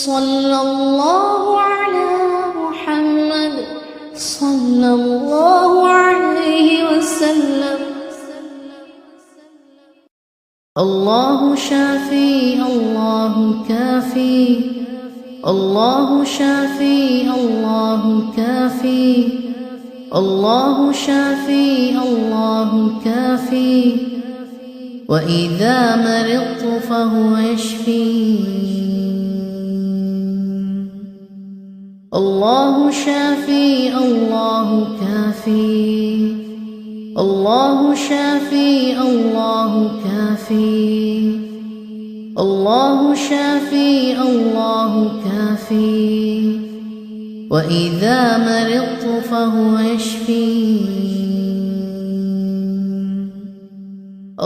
صلى الله على محمد صلى الله عليه وسلم. الله شافي الله كافي، الله شافي الله كافي، الله شافي الله كافي، وإذا مرضت فهو يشفين. الله شافي الله كافي، الله شافي الله كافي، الله شافي الله كافي، وإذا مرضت فهو يشفين.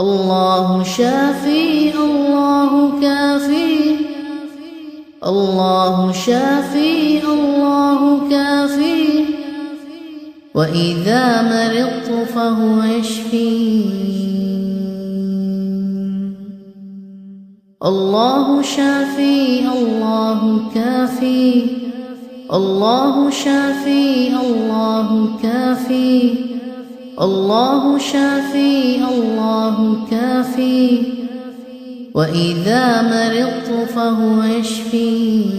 الله شافي الله كافي، الله شافي الله كافي، وإذا مرضت فهو يشفين. الله شافي الله كافي، الله شافي الله كافي، الله شافي الله كافي، وإذا مرضت فهو يشفين.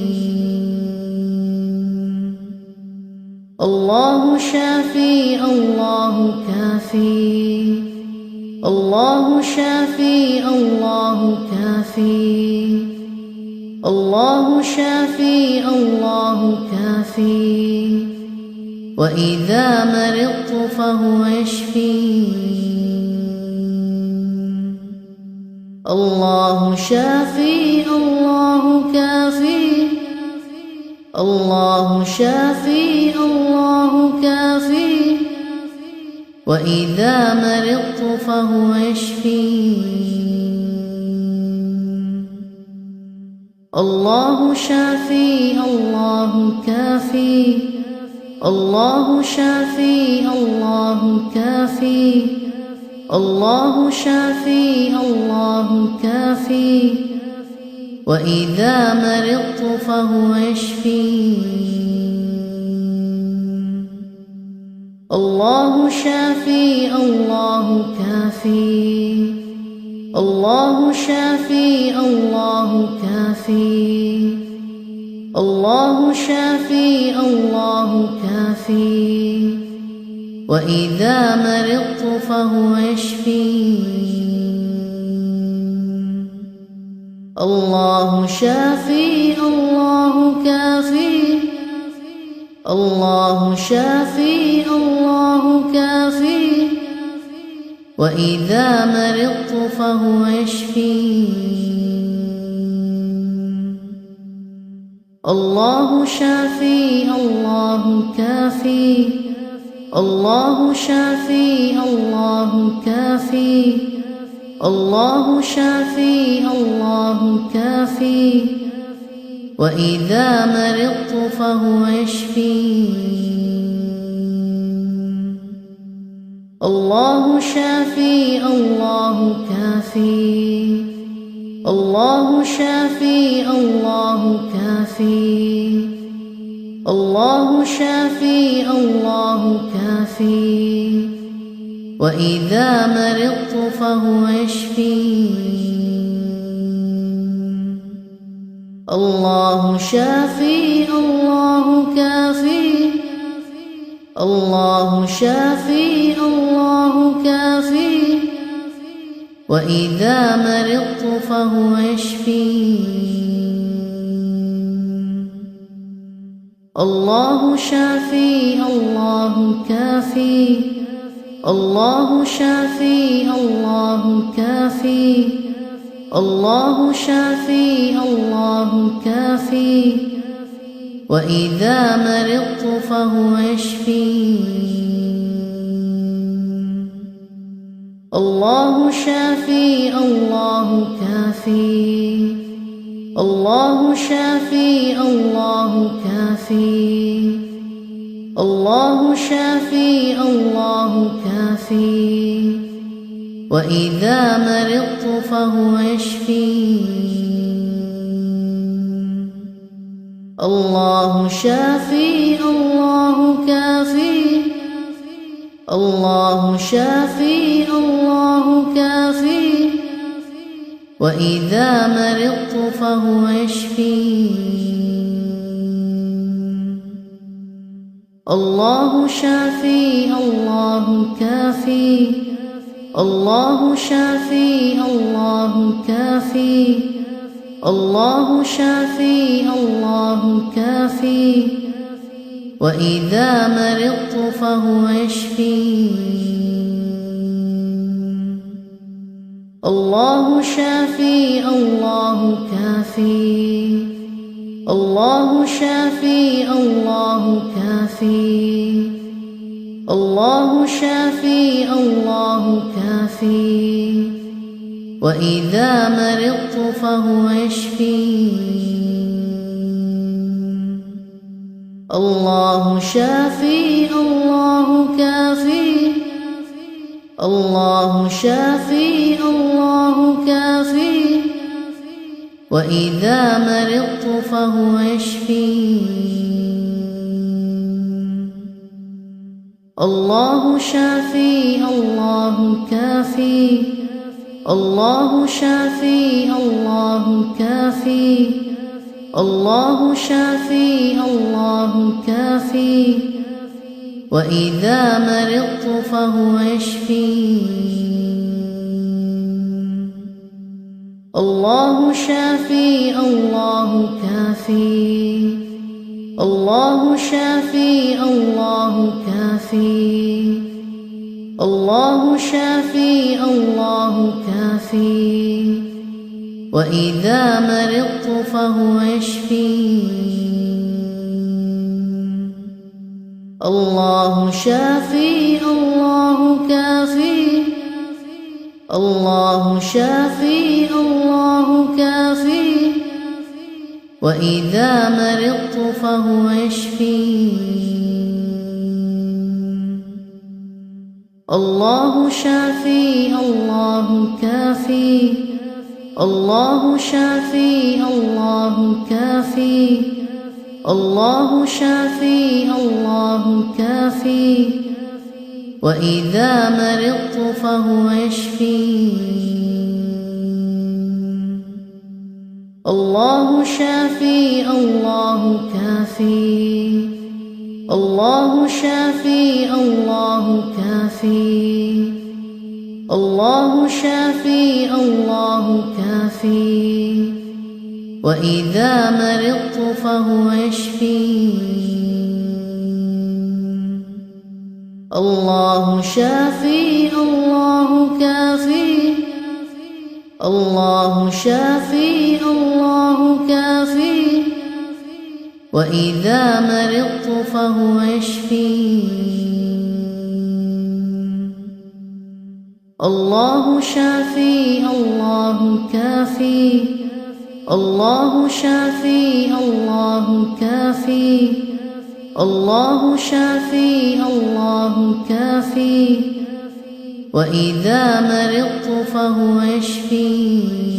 الله شافي الله كافي، الله شافي الله كافي، الله شافي الله كافي، وإذا مرضت فهو يشفين. الله شافي الله كافي، الله شافي الله كافي، وإذا مرضت فهو يشفين. الله شافي الله كافي، الله شافي الله كافي، الله شافي الله كافي، وإذا مرضت فهو يشفين. الله شافي الله كافي، الله شافي الله كافي، الله شافي الله كافي، وإذا مرضت فهو يشفين. الله شافي الله كافي، الله شافي الله كافي، وإذا مرضت فهو يشفين. الله شافي الله كافي، الله شافي الله كافي، الله شافي الله كافي، وإذا مرضت فهو يشفين. الله شافي الله كافي، الله شافي الله كافي، الله شافي الله كافي، وإذا مرضت فهو يشفين. الله شافي الله كافي، الله شافي الله كافي، وإذا مرضت فهو يشفين. الله شافي الله كافي، الله شافي الله كافي، الله شافي الله كافي، وإذا مرضت فهو يشفين. الله شافي الله كافي، الله شافي الله كافي، الله شافي الله كافي، وإذا مرضت فهو يشفين. الله شافي الله كافي الله شافي الله كافي وإذا مرضت فهو يشفين الله شافي الله كافي الله شافي الله كافي الله شافي الله كافي وإذا مرضت فهو يشفين الله شافي الله كافي الله شافي الله كافي الله شافي الله كافي وإذا مرضت فهو يشفين الله شافي الله كافي الله شافي الله كافي وإذا مرضت فهو يشفين الله شافي الله كافي الله شافي الله كافي الله شافي الله كافي وإذا مرضت فهو يشفين الله شافي الله كافي الله شافي الله كافي الله شافي الله كافي وإذا مرضت فهو يشفين الله شافي الله كافي الله شافي الله كافي وإذا مرضت فهو يشفين الله شافي الله كافي الله شافي الله كافي الله شافي الله كافي وإذا مرضت فهو يشفين الله شافي الله كافي الله شافي الله كافي الله شافي الله كافي وإذا مرضت فهو يشفين الله شافي الله كافي الله شافي الله كافي وإذا مرضت فهو يشفين الله شافي الله كافي الله شافي الله كافي الله شافي الله كافي وإذا مرضت فهو يشفين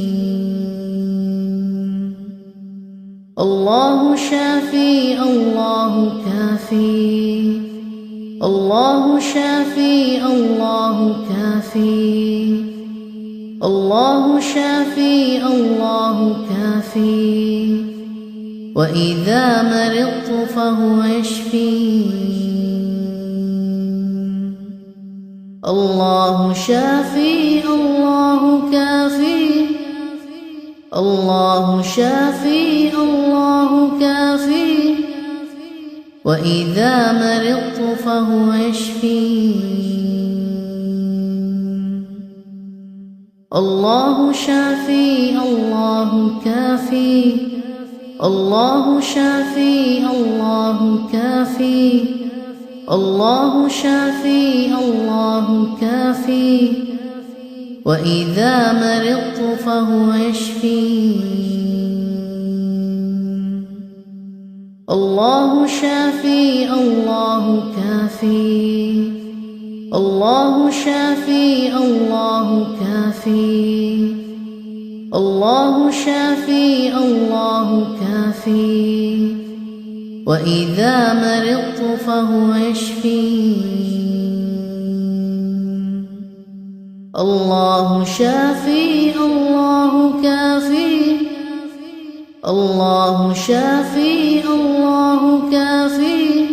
الله شافي الله كافي الله شافي الله كافي الله شافي الله كافي وإذا مرضت فهو يشفين الله شافي الله كافي الله شافي الله كافي وإذا مرضت فهو يشفين الله شافي الله كافي الله شافي الله كافي الله شافي الله كافي وإذا مرضت فهو يشفين الله شافي الله كافي الله شافي الله كافي الله شافي الله كافي وإذا مرضت فهو يشفين. الله شافي الله كافي، الله شافي الله كافي،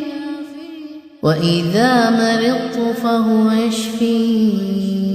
وإذا مرضت فهو يشفين.